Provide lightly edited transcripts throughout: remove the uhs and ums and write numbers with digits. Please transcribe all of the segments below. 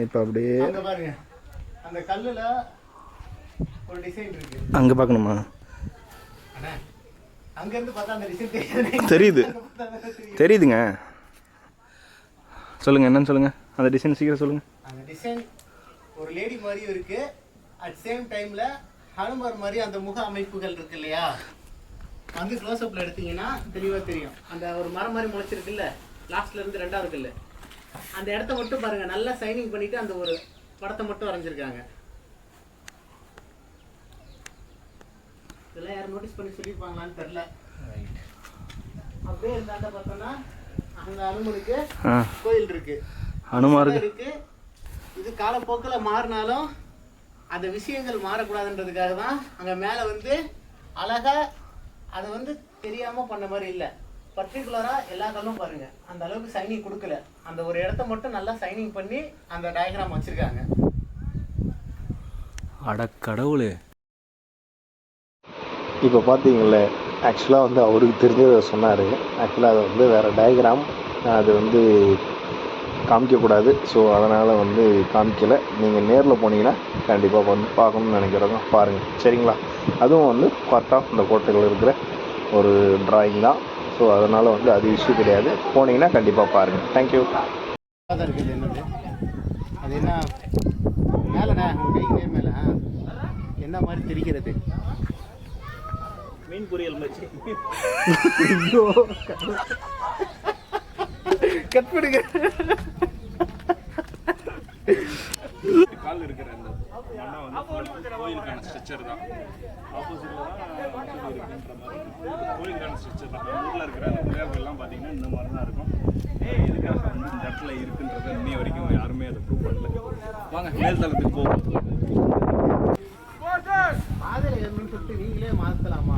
இப்போ அப்படியே அங்கே பாருங்க, அந்த கல்லில் ஒரு டிசைன் இருக்கு. அங்கே பார்க்கணுமா? அங்கேருந்து பார்த்தா அந்த டிசைன் தெரியுது, தெரியுதுங்க. சொல்லுங்கள், என்னன்னு சொல்லுங்கள். அந்த டிசைன் சீக்கிரம் சொல்லுங்கள். அந்த டிசைன் ஒரு லேடி மாதிரியும் இருக்குது. அட் சேம் டைமில் ஹனுமர் மாதிரி அந்த முக அமைப்புகள் இருக்கு இல்லையா, வந்து க்ளோஸ்அப்பில் எடுத்தீங்கன்னா தெளிவாக தெரியும். அந்த ஒரு மரம் மாதிரி முளைச்சிருக்குல்ல, லாஸ்ட்ல இருந்து ரெண்டாவது இருக்குல்ல, அந்த இடத்த மட்டும் பாருங்கள், நல்லா சைனிங் பண்ணிவிட்டு அந்த ஒரு படத்தை மட்டும் வரைஞ்சிருக்காங்க. இதெல்லாம் யாரும் நோட்டீஸ் பண்ணி சொல்லியிருப்பாங்களான்னு தெரில. அப்படியே இருந்தாண்ட பார்த்தோன்னா அங்கே அனுமனுக்கு கோயில் இருக்கு, ஹனுமார் இருக்கு. இது காலப்போக்கில் மாறினாலும் அந்த விஷயங்கள் மாறக்கூடாதுன்றதுக்காக தான் அங்கே மேலே வந்து அழகாக அதை வந்து தெரியாமல் பண்ண மாதிரி இல்லை. பர்டிகுலராக எல்லா கல்லும் பாருங்கள் அந்த அளவுக்கு சைனிங் கொடுக்கல. அந்த ஒரு இடத்த மட்டும் நல்லா சைனிங் பண்ணி அந்த டயக்ராம் வச்சுருக்காங்க. அட கடவுளே. இப்போ பார்த்தீங்களே, ஆக்சுவலாக வந்து அவருக்கு தெரிஞ்சதை சொன்னார். ஆக்சுவலாக அது வந்து வேறு டயக்ராம், அது வந்து காமிக்கக்கூடாது. ஸோ அதனால் வந்து காமிக்கலை. நீங்கள் நேரில் போனீங்கன்னா கண்டிப்பாக வந்து பார்க்கணுன்னு நினைக்கிறவங்க பாருங்கள், சரிங்களா? அதுவும் வந்து பார்ட் ஆஃப் இந்த கோட்டைகள் இருக்கிற ஒரு ட்ராயிங் தான். ஸோ அதனால் வந்து அது இஷ்யூ கிடையாது. போனீங்கன்னா கண்டிப்பாக பாருங்கள். தேங்க்யூ. இருக்குது என்னது, அது என்ன மேலேண்ணா உங்கள் கைக்கு மேலே என்ன மாதிரி தெரிகிறது? மீன் பொரியல் வச்சு கட் பண்ணுங்க. கால் இருக்கிற அந்த மண்ணை வந்து கோயிலுக்கான ஸ்ட்ரக்சர் தான். ஆப்போசிட்டில் தான் இருக்குன்ற மாதிரி கோயிலுக்கான ஸ்ட்ரக்சர் தான். நம்ம ஊரில் இருக்கிற அந்த கோயிலெல்லாம் பார்த்தீங்கன்னா இந்த மாதிரி தான் இருக்கும். எதுக்காக வந்து இந்த இடத்துல இருக்குன்றதை இன்னைய வரைக்கும் யாருமே அதை ப்ரூவ் பண்ணல. வாங்க மேல் தளத்துக்கு போவோம். பாதையில் ஏறணும்னு சொல்லிட்டு நீங்களே மாற்றலாமா?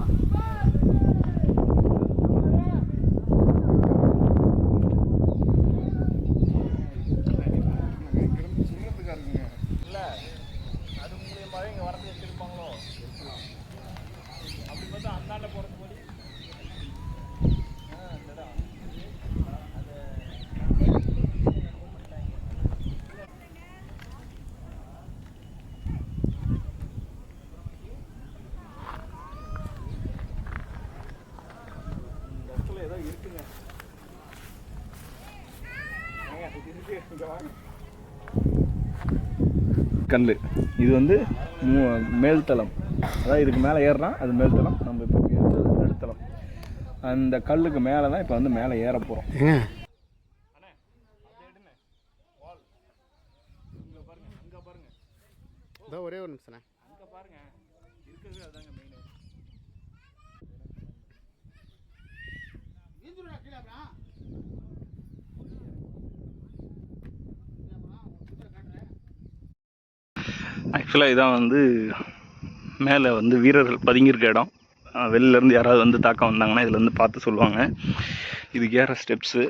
கல் இது வந்து மேல்தளம், அதாவது இதுக்கு மேலே ஏறுறான் அது மேல்தளம். நம்ம இப்போ ஏறுறது நடுத்தளம். அந்த கல்லுக்கு மேலே தான் இப்போ வந்து மேலே ஏற போகிறோம். ஒரே ஒரு நிமிஷம் அங்கே பாருங்க, இருக்கிறது அதாங்க மெயின். ஆக்சுவலாக இதான் வந்து மேலே வந்து வீரர்கள் பதுங்கியிருக்க இடம். வெளிலேருந்து யாராவது வந்து தாக்க வந்தாங்கன்னா இதில் வந்து பார்த்து சொல்லுவாங்க. இதுக்கு ஏற ஸ்டெப்ஸு.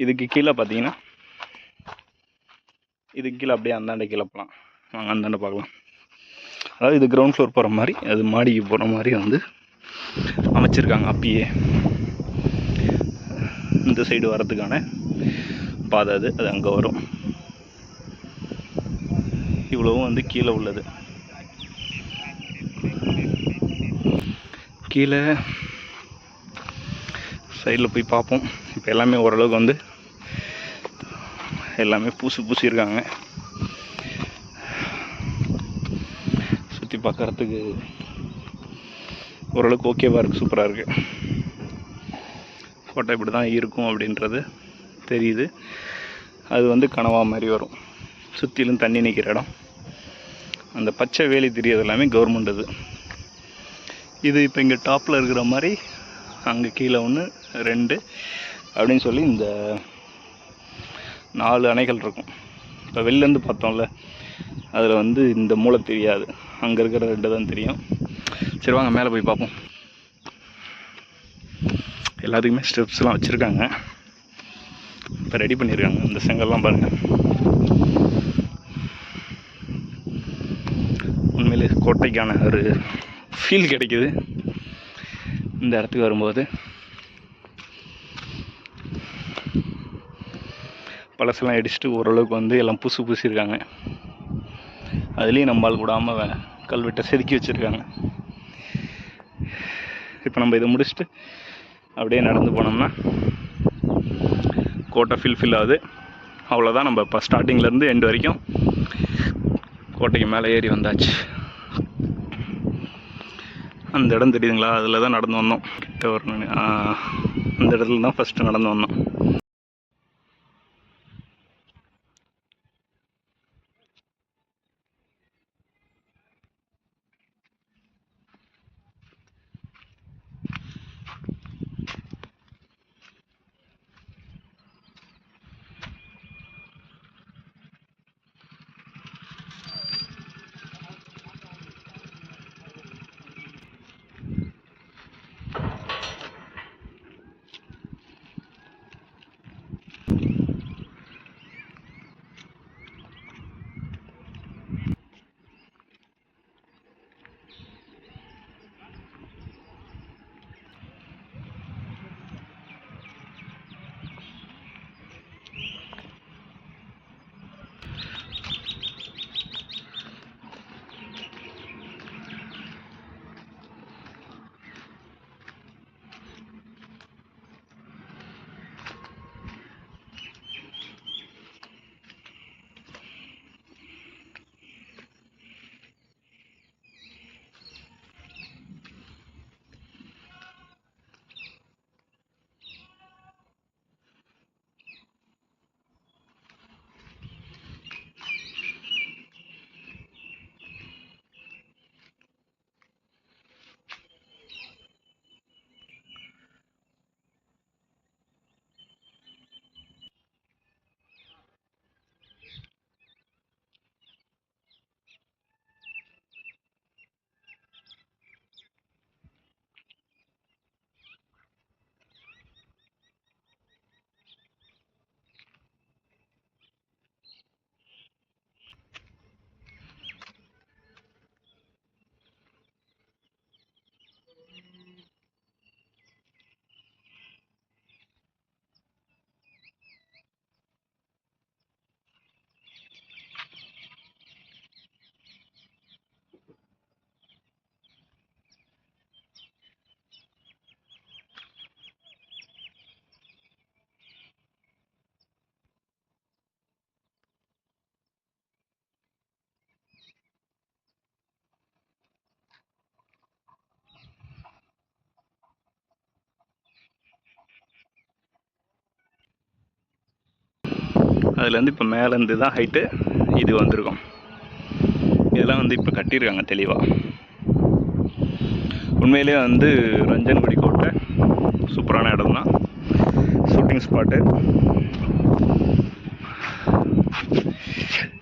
இதுக்கு கீழே பார்த்தீங்கன்னா இதுக்கு கீழே அப்படியே அந்தாண்டை கீழே போகலாம். வாங்க அந்தாண்டை பார்க்கலாம். அதாவது இது கிரவுண்ட் ஃப்ளோர் போகிற மாதிரி, அது மாடிக்கு போகிற மாதிரி வந்து அமைச்சிருக்காங்க. அப்பயே இந்த சைடு வரதுக்கான பாதை அது அங்கே வரும். இவ்வளவும் வந்து கீழே உள்ளது. கீழே சைடில் போய் பார்ப்போம். இப்போ எல்லாமே ஓரளவுக்கு வந்து எல்லாமே பூசியிருக்காங்க. சுற்றி பார்க்குறதுக்கு ஓரளவுக்கு ஓகேவாக இருக்குது, சூப்பராக இருக்குது. கோட்டை இப்படி தான் இருக்கும் அப்படின்றது தெரியுது. அது வந்து கனவா மாதிரி வரும். சுற்றிலும் தண்ணி நிற்கிற இடம். அந்த பச்சை வேலி தெரியாது எல்லாமே கவர்மெண்ட். இது இப்போ இங்கே டாப்பில் இருக்கிற மாதிரி அங்கே கீழே 1 2 அப்படின்னு சொல்லி இந்த 4 அணைகள் இருக்கும். இப்போ வெளிலேருந்து பார்த்தோம்ல, அதில் வந்து இந்த மூளை தெரியாது, அங்கே இருக்கிற 2 தான் தெரியும். சரி வாங்க மேலே போய் பார்ப்போம். எல்லாத்துக்குமே ஸ்டெப்ஸ்லாம் வச்சுருக்காங்க, இப்போ ரெடி பண்ணியிருக்காங்க. இந்த செங்கல்லாம் பாருங்கள், உண்மையிலே கோட்டைக்கான ஒரு ஃபீல் கிடைக்குது இந்த இடத்துக்கு வரும்போது. பழசெல்லாம் இடிச்சுட்டு ஓரளவுக்கு வந்து எல்லாம் பூசியிருக்காங்க. அதுலேயும் நம்மால் கூடாமல் கல்வெட்டை செதுக்கி வச்சுருக்காங்க. இப்போ நம்ம இதை முடிச்சுட்டு அப்படியே நடந்து போனோம்னா கோட்டை ஃபில் ஆகுது. அவ்வளோதான். நம்ம இப்போ ஸ்டார்டிங்லேருந்து எண்டு வரைக்கும் கோட்டைக்கு மேலே ஏறி வந்தாச்சு. அந்த இடம் தெரியுதுங்களா? அதில் தான் நடந்து வந்தோம். கிட்ட வரணும். அந்த இடத்துல தான் ஃபஸ்ட்டு நடந்து வந்தோம். அதுலேருந்து இப்போ மேலேருந்து தான் ஹைட்டு இது வந்திருக்கும். இதெல்லாம் வந்து இப்போ கட்டியிருக்காங்க தெளிவாக. உண்மையிலே வந்து ரஞ்சன்குடி கோட்டை சூப்பரான இடம் தான். ஷூட்டிங் ஸ்பாட்டு,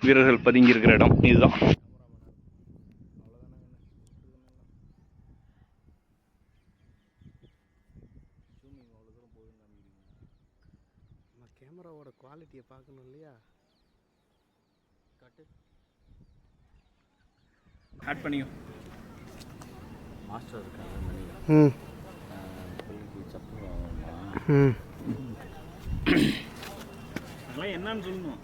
வீரர்கள் பதுங்கி இருக்கிற இடம் இதுதான். கேமராவோட குவாலிட்டியை பார்க்கணும் இல்லையா? ஆட் பண்ணியோ மாஸ்டர் இருக்காங்க மணி. அதெல்லாம் என்னன்னு சொல்லணும்.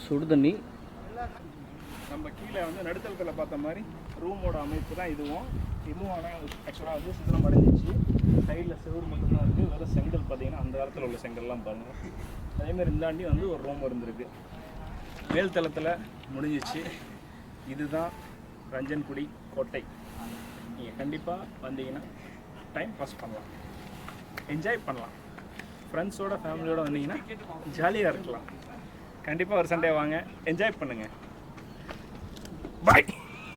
சுடு தண்ணி. நம்ம கீழே வந்து நடுத்தளத்தில் பார்த்த மாதிரி ரூமோட அமைப்பு தான் இதுவும். ஆனால் ஆக்சுவலாக வந்து சித்திரம் அடைஞ்சிச்சு. சைடில் செவுறு மட்டும்தான் இருக்குது. வெறும் செங்கல் பார்த்தீங்கன்னா அந்த காலத்தில் உள்ள செங்கல்லாம் பாருங்கள். அதேமாதிரி இந்தாண்டி வந்து ஒரு ரூம் இருந்திருக்கு. மேல் தளத்தில் முடிஞ்சிச்சு. இதுதான் ரஞ்சன்குடி கோட்டை. நீங்கள் கண்டிப்பாக வந்தீங்கன்னா டைம் பாஸ் பண்ணலாம், என்ஜாய் பண்ணலாம். ஃப்ரெண்ட்ஸோட ஃபேமிலியோடு வந்தீங்கன்னா ஜாலியாக இருக்கலாம். கண்டிப்பாக ஒரு சண்டே வாங்க, என்ஜாய் பண்ணுங்கள். பாய்.